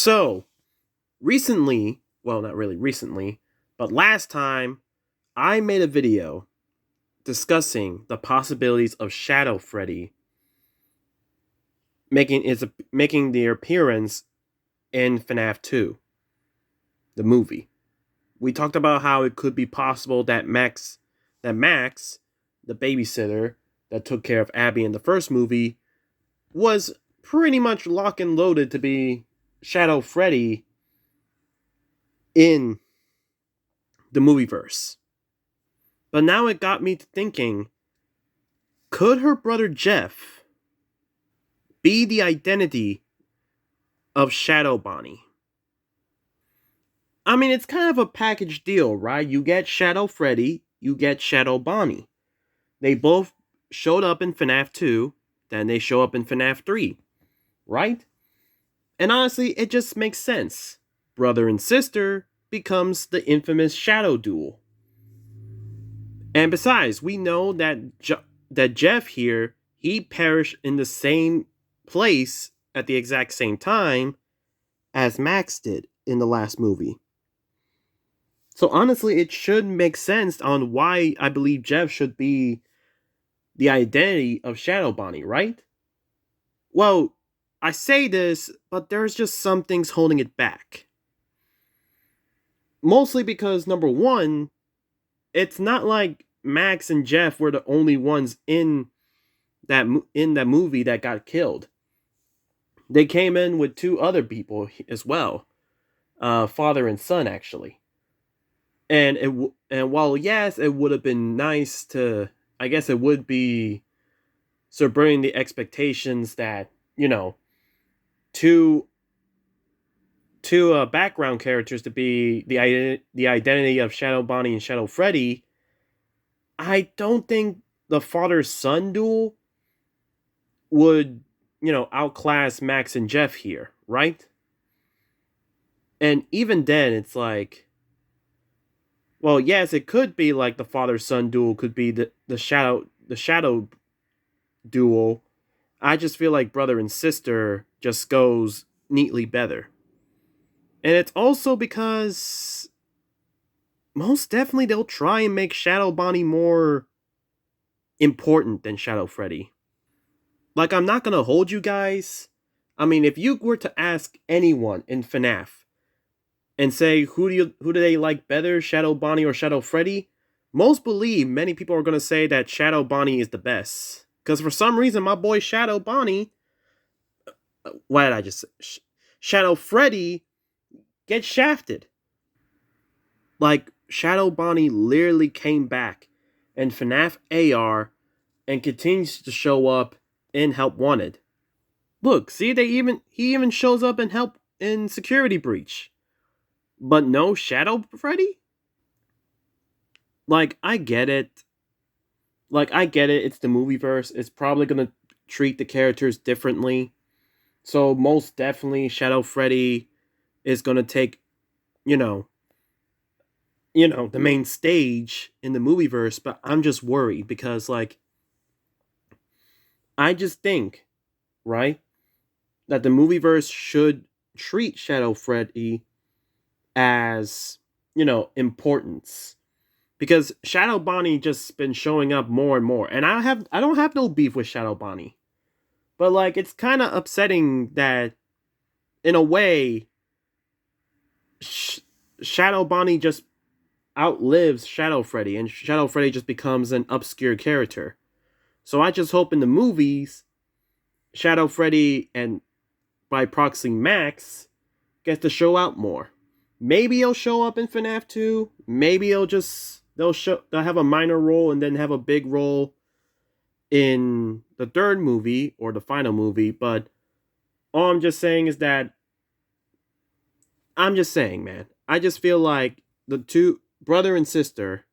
So, recently, well, not really recently, but last time, I made a video discussing the possibilities of Shadow Freddy making their appearance in FNAF 2, the movie. We talked about how it could be possible that Max, the babysitter that took care of Abby in the first movie, was pretty much lock and loaded to be Shadow Freddy in the movieverse. But now it got me to thinking, could her brother Jeff be the identity of Shadow Bonnie? I mean, it's kind of a package deal, right? You get Shadow Freddy, you get Shadow Bonnie. They both showed up in FNAF 2, then they show up in FNAF 3, right? And honestly, it just makes sense. Brother and sister becomes the infamous Shadow Duel. And besides, we know that Jeff here, he perished in the same place at the exact same time as Max did in the last movie. So honestly, it should make sense on why I believe Jeff should be the identity of Shadow Bonnie, right? Well, I say this, but there's just some things holding it back. Mostly because, number one, it's not like Max and Jeff were the only ones in that movie that got killed. They came in with two other people as well, father and son actually. And while yes, it would have been nice to, I guess it would be subverting the expectations that two background characters to be the identity of Shadow Bonnie and Shadow Freddy. I don't think the father son duel would outclass Max and Jeff here, right? And even then, it's like, well, yes, it could be like the father son duel could be the shadow duel. I just feel like brother and sister just goes neatly better. And it's also because most definitely they'll try and make Shadow Bonnie more important than Shadow Freddy. Like, I'm not gonna hold you guys. I mean, if you were to ask anyone in FNAF and say who do they like better, Shadow Bonnie or Shadow Freddy, most believe many people are gonna say that Shadow Bonnie is the best. Because for some reason, my boy Shadow Bonnie, what did I just say? Shadow Freddy gets shafted. Like, Shadow Bonnie literally came back in FNAF AR and continues to show up in Help Wanted. Look, see, he even shows up in Help in Security Breach. But no Shadow Freddy? Like, I get it. It's the movieverse. It's probably gonna treat the characters differently. So most definitely Shadow Freddy is gonna take, you know, the main stage in the movieverse, but I'm just worried because, like, I just think, right, that the movieverse should treat Shadow Freddy as, importance. Because Shadow Bonnie just been showing up more and more. And I don't have no beef with Shadow Bonnie. But like, it's kind of upsetting that in a way Shadow Bonnie just outlives Shadow Freddy and Shadow Freddy just becomes an obscure character. So I just hope in the movies Shadow Freddy and by proxy Max gets to show out more. Maybe he'll show up in FNAF 2. Maybe they'll have a minor role and then have a big role in the third movie or the final movie. But all I'm just saying is that man. I just feel like the two brother and sister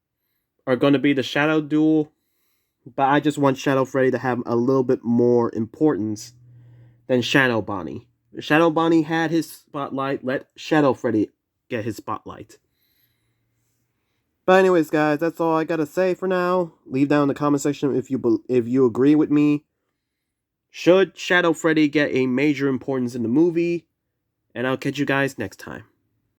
are going to be the Shadow Duel, but I just want Shadow Freddy to have a little bit more importance than Shadow Bonnie. Shadow Bonnie had his spotlight. Let Shadow Freddy get his spotlight. But anyways, guys, that's all I gotta say for now. Leave down in the comment section if you agree with me. Should Shadow Freddy get a major importance in the movie? and I'll catch you guys next time.